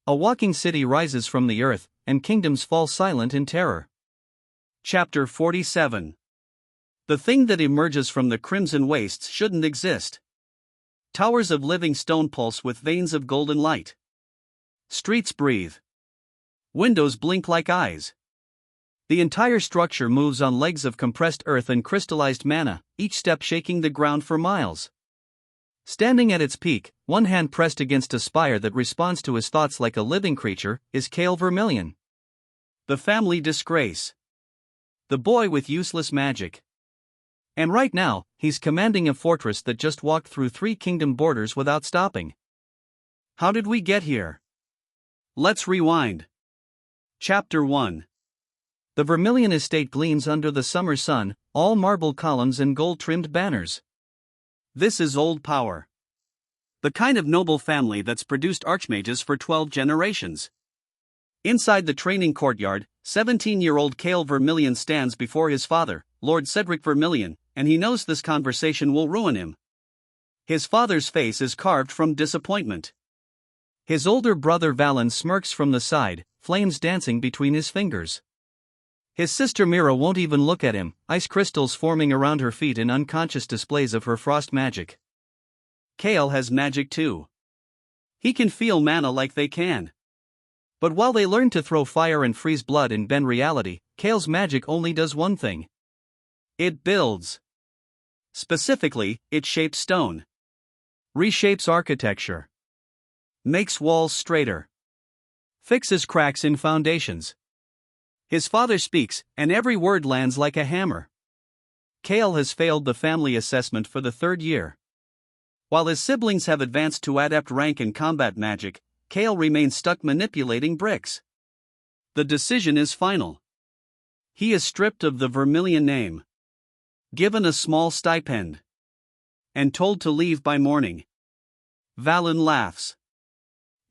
A walking city rises from the earth, and kingdoms fall silent in terror. Chapter 47. The thing that emerges from the crimson wastes shouldn't exist. Towers of living stone pulse with veins of golden light. Streets breathe. Windows blink like eyes. The entire structure moves on legs of compressed earth and crystallized mana, each step shaking the ground for miles. Standing at its peak, one hand pressed against a spire that responds to his thoughts like a living creature, is Kael Vermillion. The family disgrace. The boy with useless magic. And right now, he's commanding a fortress that just walked through 3 kingdom borders without stopping. How did we get here? Let's rewind. Chapter 1. The Vermillion estate gleams under the summer sun, all marble columns and gold-trimmed banners. This is old power. The kind of noble family that's produced archmages for 12 generations. Inside the training courtyard, 17-year-old Kael Vermillion stands before his father, Lord Cedric Vermillion, and he knows this conversation will ruin him. His father's face is carved from disappointment. His older brother Valen smirks from the side, flames dancing between his fingers. His sister Mira won't even look at him, ice crystals forming around her feet in unconscious displays of her frost magic. Kael has magic too. He can feel mana like they can. But while they learn to throw fire and freeze blood and bend reality, Kael's magic only does one thing. It builds. Specifically, it shapes stone. Reshapes architecture. Makes walls straighter. Fixes cracks in foundations. His father speaks, and every word lands like a hammer. Kael has failed the family assessment for the 3rd year. While his siblings have advanced to adept rank in combat magic, Kael remains stuck manipulating bricks. The decision is final. He is stripped of the Vermillion name. Given a small stipend. And told to leave by morning. Valen laughs.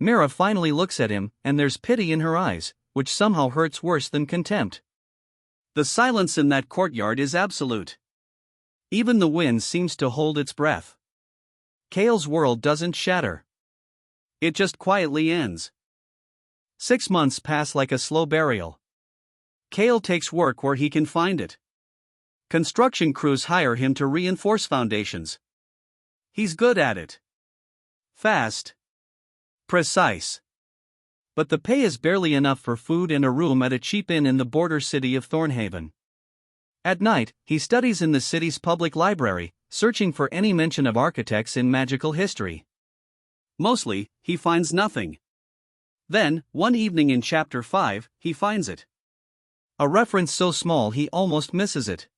Mira finally looks at him, and there's pity in her eyes, which somehow hurts worse than contempt. The silence in that courtyard is absolute. Even the wind seems to hold its breath. Kael's world doesn't shatter. It just quietly ends. 6 months pass like a slow burial. Kael takes work where he can find it. Construction crews hire him to reinforce foundations. He's good at it. Fast. Precise. But the pay is barely enough for food and a room at a cheap inn in the border city of Thornhaven. At night, he studies in the city's public library, searching for any mention of architects in magical history. Mostly, he finds nothing. Then, one evening in Chapter 5, he finds it. A reference so small he almost misses it.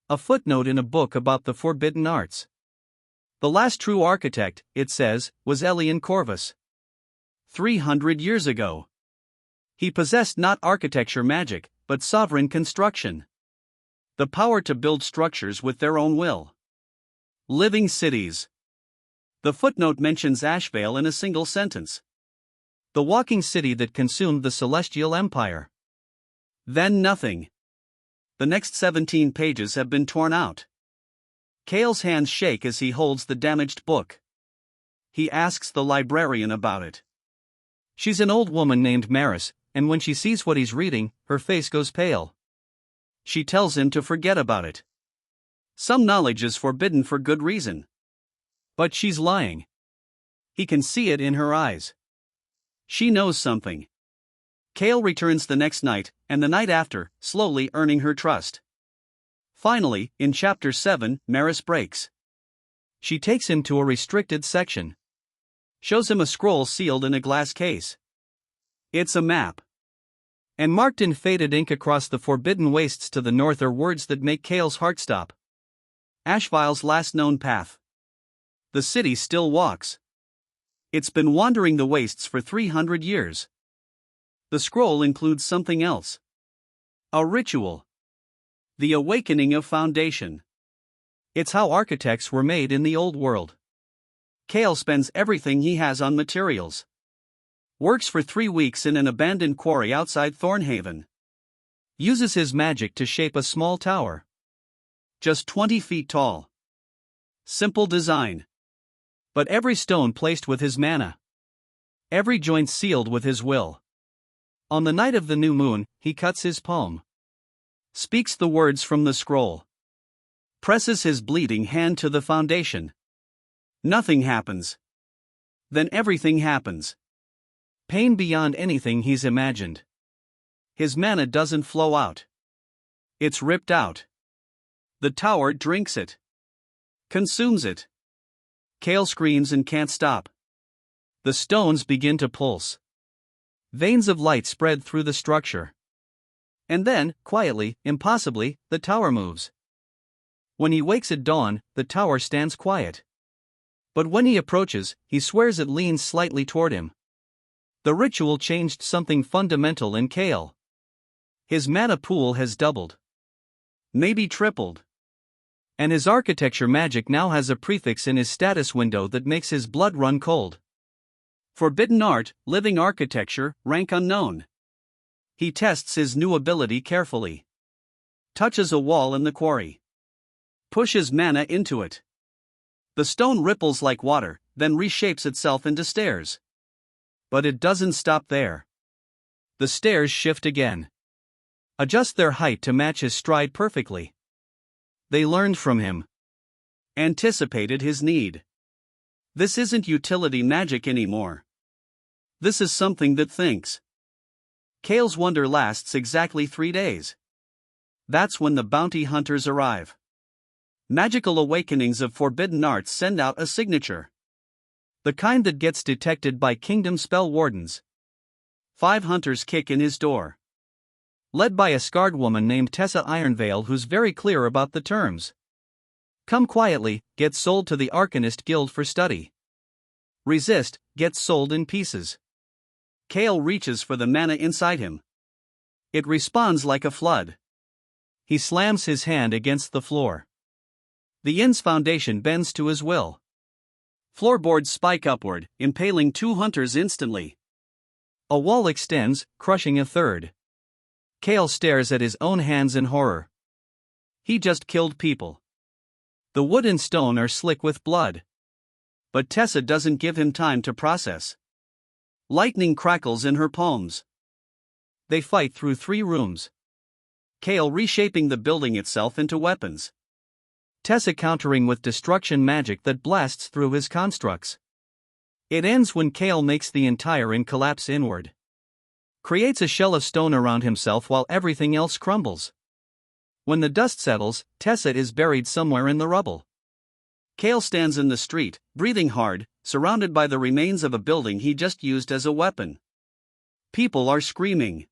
A footnote in a book about the forbidden arts. The last true architect, it says, was Elian Corvus. 300 years ago. He possessed not architecture magic, but sovereign construction. The power to build structures with their own will. Living cities. The footnote mentions Ashveil in a single sentence. The walking city that consumed the celestial empire. Then nothing. The next 17 pages have been torn out. Kael's hands shake as he holds the damaged book. He asks the librarian about it. She's an old woman named Maris, and when she sees what he's reading, her face goes pale. She tells him to forget about it. Some knowledge is forbidden for good reason. But she's lying. He can see it in her eyes. She knows something. Kael returns the next night, and the night after, slowly earning her trust. Finally, in Chapter 7, Maris breaks. She takes him to a restricted section. Shows him a scroll sealed in a glass case. It's a map. And marked in faded ink across the forbidden wastes to the north are words that make Kael's heart stop. Ashveil's last known path. The city still walks. It's been wandering the wastes for 300 years. The scroll includes something else. A ritual. The awakening of foundation. It's how architects were made in the old world. Kael spends everything he has on materials. Works for 3 weeks in an abandoned quarry outside Thornhaven. Uses his magic to shape a small tower. Just 20 feet tall. Simple design. But every stone placed with his mana. every joint sealed with his will. On the night of the new moon, he cuts his palm, speaks the words from the scroll, presses his bleeding hand to the foundation. Nothing happens. Then everything happens. Pain beyond anything he's imagined. His mana doesn't flow out. It's ripped out. The tower drinks it. Consumes it. Kael screams and can't stop. The stones begin to pulse. Veins of light spread through the structure. And then, quietly, impossibly, the tower moves. When he wakes at dawn, the tower stands quiet. But when he approaches, he swears it leans slightly toward him. The ritual changed something fundamental in Kael. His mana pool has doubled. Maybe tripled. And his architecture magic now has a prefix in his status window that makes his blood run cold. Forbidden art, living architecture, rank unknown. He tests his new ability carefully. Touches a wall in the quarry. Pushes mana into it. The stone ripples like water, then reshapes itself into stairs. But it doesn't stop there. The stairs shift again. Adjust their height to match his stride perfectly. They learned from him. Anticipated his need. This isn't utility magic anymore. This is something that thinks. Kael's wonder lasts exactly 3 days. That's when the bounty hunters arrive. Magical awakenings of forbidden arts send out a signature. The kind that gets detected by kingdom spell wardens. 5 hunters kick in his door. Led by a scarred woman named Tessa Ironveil who's very clear about the terms. Come quietly, gets sold to the Arcanist Guild for study. Resist, gets sold in pieces. Kael reaches for the mana inside him. It responds like a flood. He slams his hand against the floor. The inn's foundation bends to his will. Floorboards spike upward, impaling 2 hunters instantly. A wall extends, crushing a third. Kael stares at his own hands in horror. He just killed people. The wood and stone are slick with blood. But Tessa doesn't give him time to process. Lightning crackles in her palms. They fight through 3 rooms. Kael reshaping the building itself into weapons. Tessa countering with destruction magic that blasts through his constructs. It ends when Kael makes the entire inn collapse inward. Creates a shell of stone around himself while everything else crumbles. When the dust settles, Tessa is buried somewhere in the rubble. Kael stands in the street, breathing hard, surrounded by the remains of a building he just used as a weapon. People are screaming.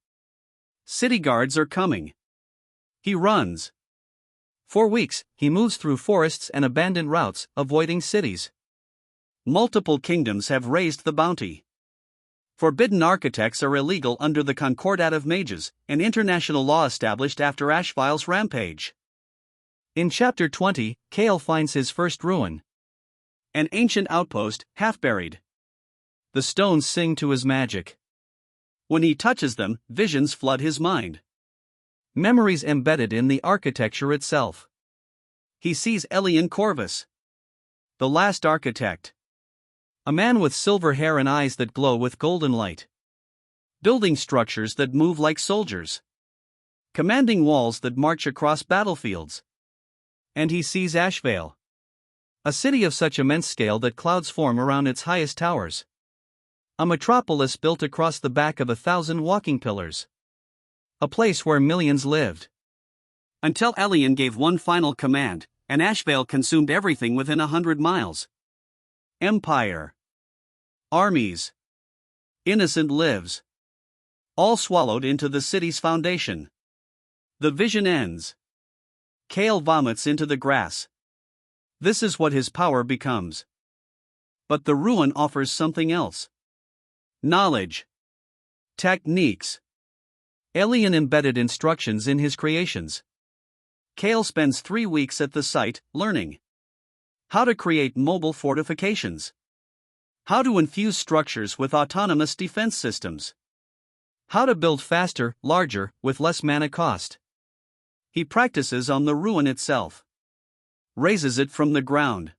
City guards are coming. He runs. For weeks, he moves through forests and abandoned routes, avoiding cities. Multiple kingdoms have raised the bounty. Forbidden architects are illegal under the Concordat of Mages, an international law established after Ashveil's rampage. In Chapter 20, Kael finds his first ruin. An ancient outpost, half buried. The stones sing to his magic. When he touches them, visions flood his mind. Memories embedded in the architecture itself. He sees Elian Corvus, the last architect. A man with silver hair and eyes that glow with golden light. Building structures that move like soldiers. Commanding walls that march across battlefields. And he sees Ashveil. A city of such immense scale that clouds form around its highest towers. A metropolis built across the back of 1,000 walking pillars. A place where millions lived. Until Elian gave one final command, and Ashveil consumed everything within 100 miles. Empire. Armies. Innocent lives. All swallowed into the city's foundation. The vision ends. Kael vomits into the grass. This is what his power becomes. But the ruin offers something else. Knowledge. Techniques. Elian embedded instructions in his creations. Kael spends 3 weeks at the site, learning how to create mobile fortifications. How to infuse structures with autonomous defense systems. How to build faster, larger, with less mana cost. He practices on the ruin itself. Raises it from the ground.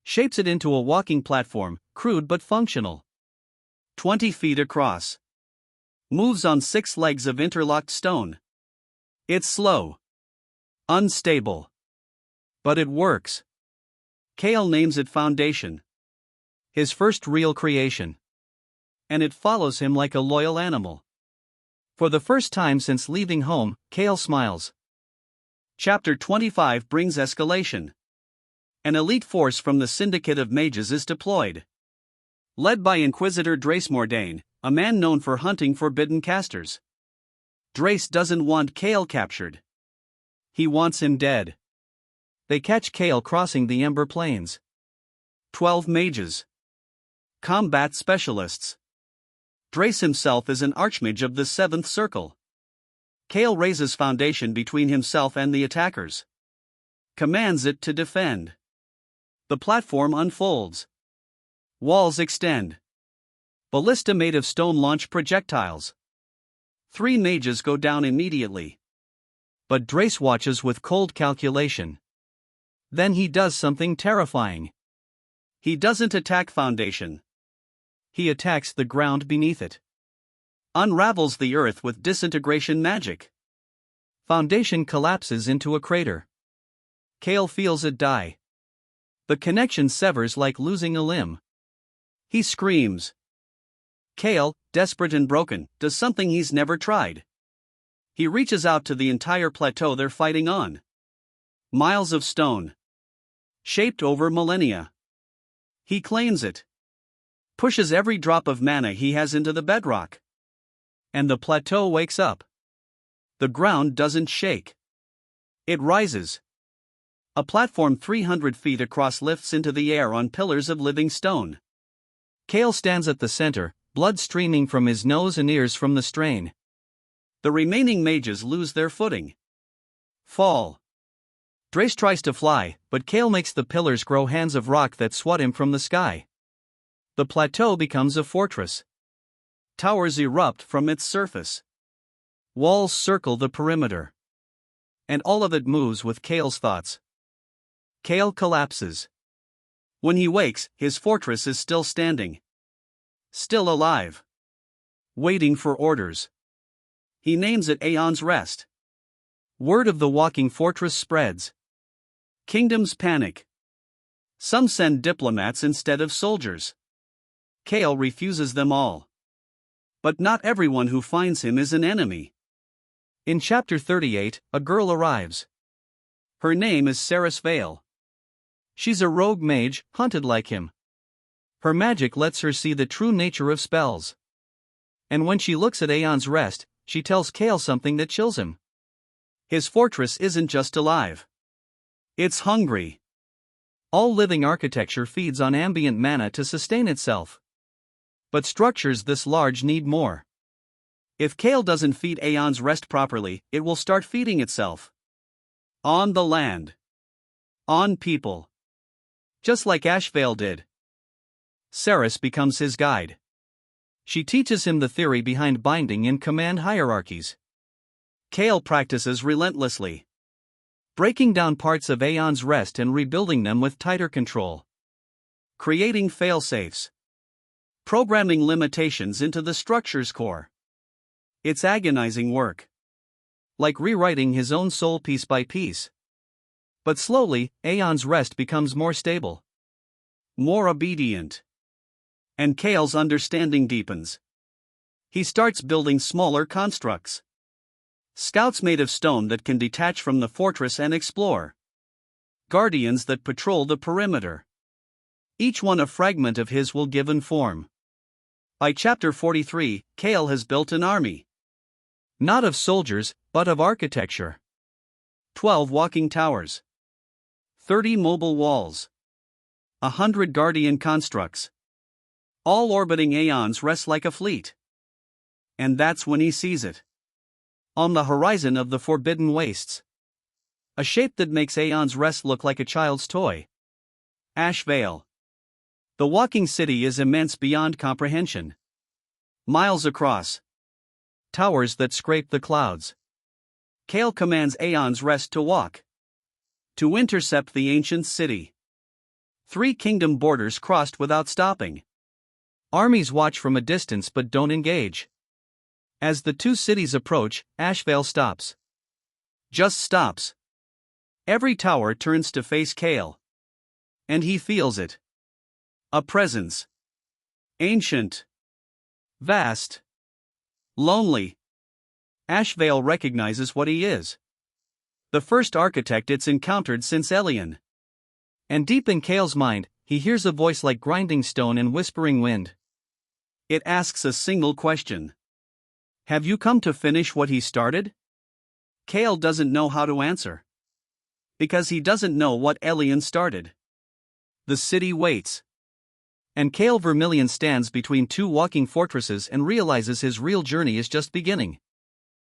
Shapes it into a walking platform, crude but functional. 20 feet across. Moves on 6 legs of interlocked stone. It's slow. Unstable. But it works. Kael names it Foundation. His first real creation. And it follows him like a loyal animal. For the first time since leaving home, Kael smiles. Chapter 25 brings escalation. An elite force from the Syndicate of Mages is deployed. Led by Inquisitor Drace Mordain, a man known for hunting forbidden casters. Drace doesn't want Kael captured. He wants him dead. They catch Kael crossing the Ember Plains. 12 mages. Combat specialists. Drace himself is an archmage of the 7th Circle. Kael raises Foundation between himself and the attackers. Commands it to defend. The platform unfolds. Walls extend. Ballista made of stone launch projectiles. 3 mages go down immediately. But Drace watches with cold calculation. Then he does something terrifying. He doesn't attack Foundation. He attacks the ground beneath it. Unravels the earth with disintegration magic. Foundation collapses into a crater. Kael feels it die. The connection severs like losing a limb. He screams. Kael, desperate and broken, does something he's never tried. He reaches out to the entire plateau they're fighting on. Miles of stone. Shaped over millennia. He claims it. Pushes every drop of mana he has into the bedrock. And the plateau wakes up. The ground doesn't shake. It rises. A platform 300 feet across lifts into the air on pillars of living stone. Kael stands at the center, blood streaming from his nose and ears from the strain. The remaining mages lose their footing. Fall. Drace tries to fly, but Kael makes the pillars grow hands of rock that swat him from the sky. The plateau becomes a fortress. Towers erupt from its surface. Walls circle the perimeter. And all of it moves with Kael's thoughts. Kael collapses. When he wakes, his fortress is still standing. Still alive. Waiting for orders. He names it Aeon's Rest. Word of the walking fortress spreads. Kingdoms panic. Some send diplomats instead of soldiers. Kael refuses them all. But not everyone who finds him is an enemy. In Chapter 38, a girl arrives. Her name is Ashveil. She's a rogue mage, hunted like him. Her magic lets her see the true nature of spells. And when she looks at Aeon's Rest, she tells Kael something that chills him. His fortress isn't just alive. It's hungry. All living architecture feeds on ambient mana to sustain itself. But structures this large need more. If Kael doesn't feed Aeon's Rest properly, it will start feeding itself. On the land. On people. Just like Ashveil did. Ceres becomes his guide. She teaches him the theory behind binding and command hierarchies. Kael practices relentlessly. Breaking down parts of Aeon's Rest and rebuilding them with tighter control. Creating failsafes. Programming limitations into the structure's core. It's agonizing work. Like rewriting his own soul piece by piece. But slowly, Aeon's Rest becomes more stable. More obedient. And Kael's understanding deepens. He starts building smaller constructs. Scouts made of stone that can detach from the fortress and explore. Guardians that patrol the perimeter. Each one a fragment of his will given form. By Chapter 43, Kael has built an army. Not of soldiers, but of architecture. 12 walking towers. 30 mobile walls. 100 guardian constructs. All orbiting Aeon's Rest like a fleet. And that's when he sees it. On the horizon of the Forbidden Wastes. A shape that makes Aeon's Rest look like a child's toy. Ashveil. The walking city is immense beyond comprehension. Miles across. Towers that scrape the clouds. Kael commands Aeon's Rest to walk. To intercept the ancient city. 3 kingdom borders crossed without stopping. Armies watch from a distance but don't engage. As the two cities approach, Ashveil stops. Just stops. Every tower turns to face Kael. And he feels it. A presence. Ancient. Vast. Lonely. Ashveil recognizes what he is. The first architect it's encountered since Elion. And deep in Kael's mind, he hears a voice like grinding stone and whispering wind. It asks a single question. Have you come to finish what he started? Kael doesn't know how to answer. Because he doesn't know what Elion started. The city waits. And Kael Vermillion stands between two walking fortresses and realizes his real journey is just beginning.